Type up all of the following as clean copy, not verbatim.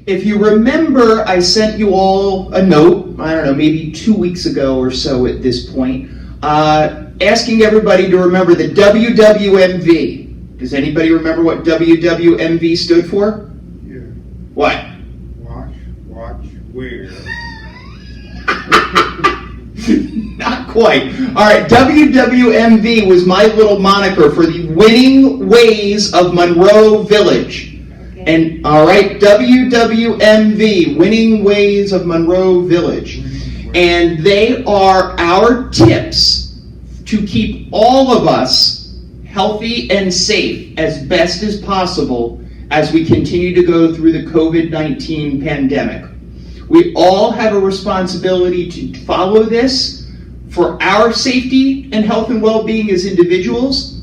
if you remember, I sent you all a note, I don't know, maybe 2 weeks ago or so at this point, asking everybody to remember the WWMV. Does anybody remember what WWMV stood for? Yeah. What? Watch, wear. Not quite. All right, WWMV was my little moniker for the Winning Ways of Monroe Village. Okay. And all right, WWMV, Winning Ways of Monroe Village. And they are our tips to keep all of us healthy and safe as best as possible as we continue to go through the COVID-19 pandemic. We all have a responsibility to follow this for our safety and health and well-being as individuals,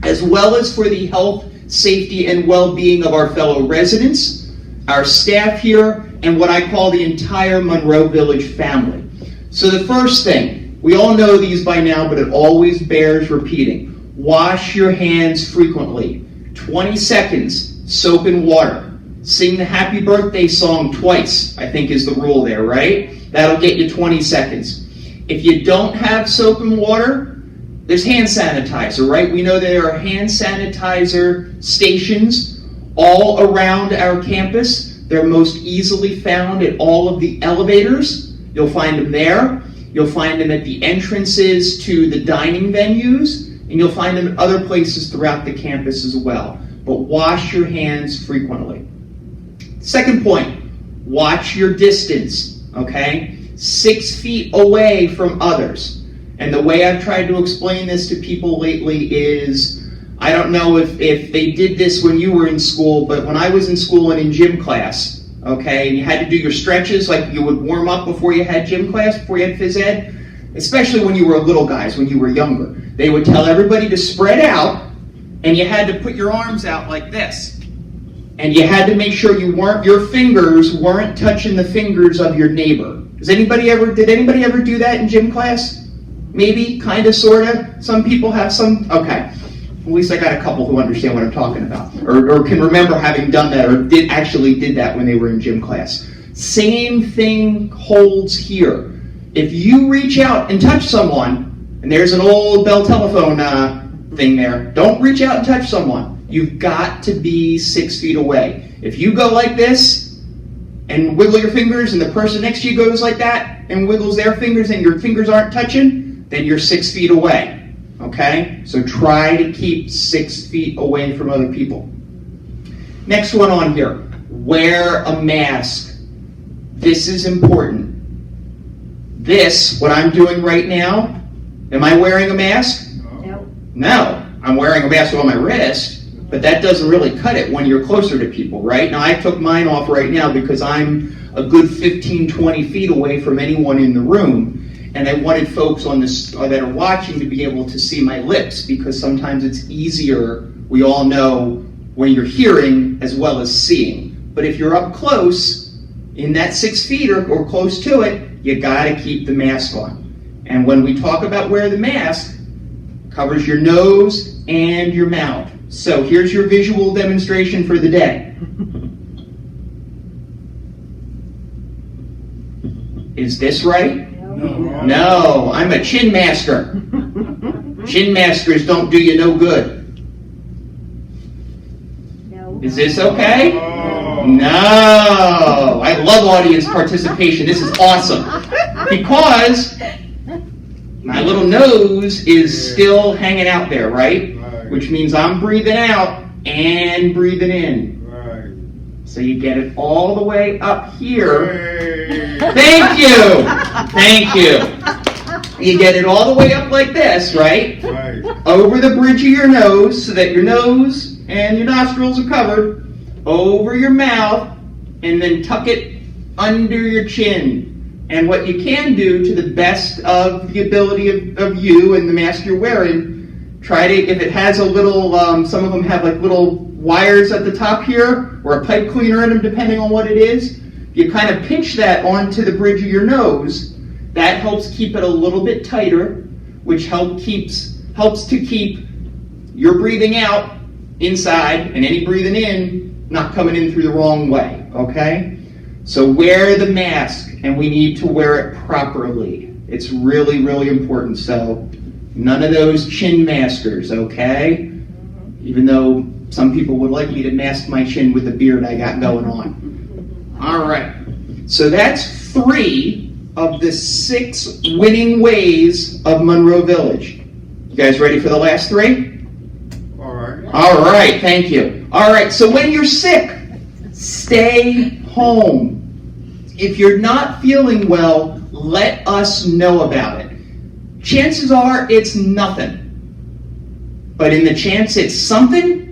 as well as for the health, safety, and well-being of our fellow residents, our staff here, and what I call the entire Monroe Village family. So the first thing, we all know these by now, but it always bears repeating. Wash your hands frequently. 20 seconds, soap and water. Sing the happy birthday song twice, I think is the rule there, right? That'll get you 20 seconds. If you don't have soap and water, there's hand sanitizer, right? We know there are hand sanitizer stations all around our campus. They're most easily found at all of the elevators. You'll find them there. You'll find them at the entrances to the dining venues, and you'll find them at other places throughout the campus as well. But wash your hands frequently. Second point, watch your distance, okay? 6 feet away from others. And the way I've tried to explain this to people lately is, I don't know if they did this when you were in school, but when I was in school and in gym class, okay, and you had to do your stretches like you would warm up before you had gym class, before you had phys ed, especially when you were little guys, when you were younger. They would tell everybody to spread out, and you had to put your arms out like this. And you had to make sure your fingers weren't touching the fingers of your neighbor. Did anybody ever do that in gym class? Maybe, kind of, sort of. Some people have some, okay. At least I got a couple who understand what I'm talking about, or can remember having done that, or did that when they were in gym class. Same thing holds here. If you reach out and touch someone, and there's an old Bell telephone thing there, don't reach out and touch someone. You've got to be 6 feet away. If you go like this and wiggle your fingers, and the person next to you goes like that and wiggles their fingers, and your fingers aren't touching, then you're 6 feet away. Okay? So try to keep 6 feet away from other people. Next one on here. Wear a mask. This is important. This, what I'm doing right now, am I wearing a mask? No. No. I'm wearing a mask on my wrist. But that doesn't really cut it when you're closer to people, right? Now, I took mine off right now because I'm a good 15, 20 feet away from anyone in the room. And I wanted folks on this that are watching to be able to see my lips, because sometimes it's easier, we all know, when you're hearing as well as seeing. But if you're up close, in that 6 feet or close to it, you gotta keep the mask on. And when we talk about wear the mask, covers your nose and your mouth. So here's your visual demonstration for the day. Is this right? No, I'm a chin master. Chin masters don't do you no good. No. Is this okay? No. I love audience participation. This is awesome. Because my little nose is still hanging out there, right? Which means I'm breathing out and breathing in. Right. So you get it all the way up here. Thank you. Thank you. You get it all the way up like this, right? Right. Over the bridge of your nose, so that your nose and your nostrils are covered. Over your mouth, and then tuck it under your chin. And what you can do, to the best of the ability of you and the mask you're wearing, try to, if it has a little, some of them have like little wires at the top here, or a pipe cleaner in them, depending on what it is. You kind of pinch that onto the bridge of your nose. That helps keep it a little bit tighter, which helps to keep your breathing out inside, and any breathing in, not coming in through the wrong way, okay? So wear the mask, and we need to wear it properly. It's really, really important. So none of those chin maskers, okay? Even though some people would like me to mask my chin with the beard I got going on. All right. So that's 3 of the 6 winning ways of Monroe Village. You guys ready for the last 3? All right. All right, thank you. All right, so when you're sick, stay home. If you're not feeling well, let us know about it. Chances are it's nothing. But in the chance it's something,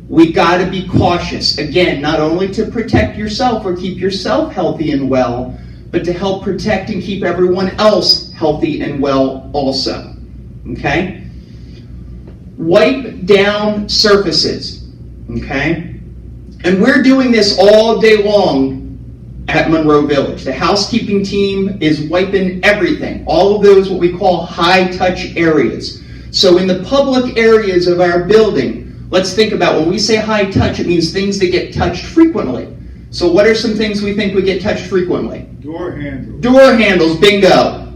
we got to be cautious. Again, not only to protect yourself or keep yourself healthy and well, but to help protect and keep everyone else healthy and well also. Okay? Wipe down surfaces. Okay? And we're doing this all day long at Monroe Village. The housekeeping team is wiping everything. All of those what we call high-touch areas. So in the public areas of our building, let's think about when we say high touch, it means things that get touched frequently. So what are some things we think would get touched frequently? Door handles. Door handles, bingo.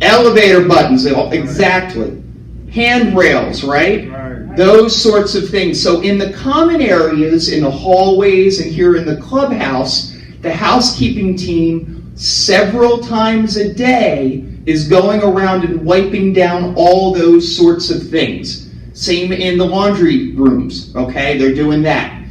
Elevator buttons, exactly. Handrails, right? Right. Those sorts of things. So in the common areas, in the hallways, and here in the clubhouse, the housekeeping team several times a day is going around and wiping down all those sorts of things. Same in the laundry rooms, okay? They're doing that.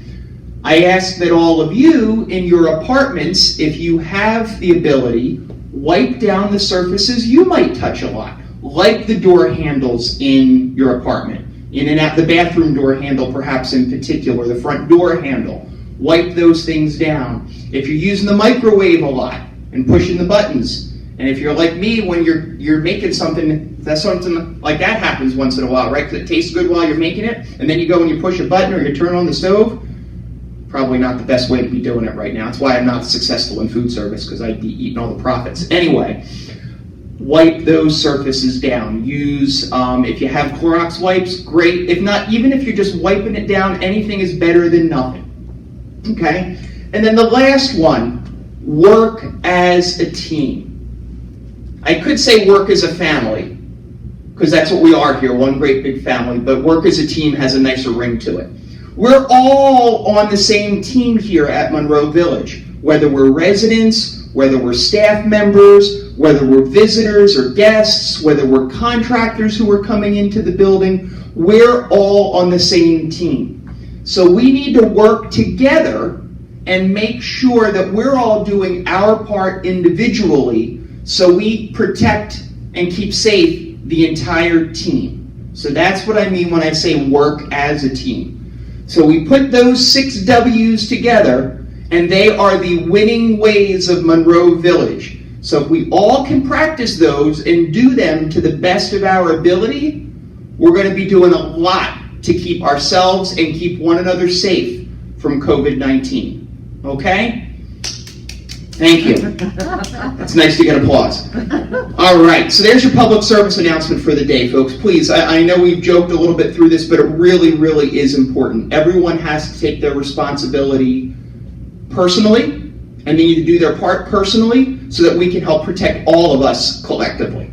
I ask that all of you in your apartments, if you have the ability, wipe down the surfaces you might touch a lot, like the door handles in your apartment. In and out the bathroom door handle, perhaps in particular, the front door handle. Wipe those things down. If you're using the microwave a lot and pushing the buttons, and if you're like me, when you're making something, that's something like that happens once in a while, right? Because it tastes good while you're making it, and then you go and you push a button or you turn on the stove. Probably not the best way to be doing it right now. That's why I'm not successful in food service, because I'd be eating all the profits. Anyway, wipe those surfaces down. Use, if you have Clorox wipes, great. If not, even if you're just wiping it down, anything is better than nothing. Okay? And then the last one, work as a team. I could say work as a family, because that's what we are here, one great big family, but work as a team has a nicer ring to it. We're all on the same team here at Monroe Village, whether we're residents, whether we're staff members, whether we're visitors or guests, whether we're contractors who are coming into the building, we're all on the same team. So we need to work together and make sure that we're all doing our part individually so we protect and keep safe the entire team. So that's what I mean when I say work as a team. So we put those 6 W's together, and they are the winning ways of Monroe Village. So if we all can practice those and do them to the best of our ability, we're going to be doing a lot to keep ourselves and keep one another safe from COVID-19. Okay? Thank you. It's nice to get applause. All right, so there's your public service announcement for the day, folks. Please, I know we've joked a little bit through this, but it really, really is important. Everyone has to take their responsibility personally, and they need to do their part personally so that we can help protect all of us collectively.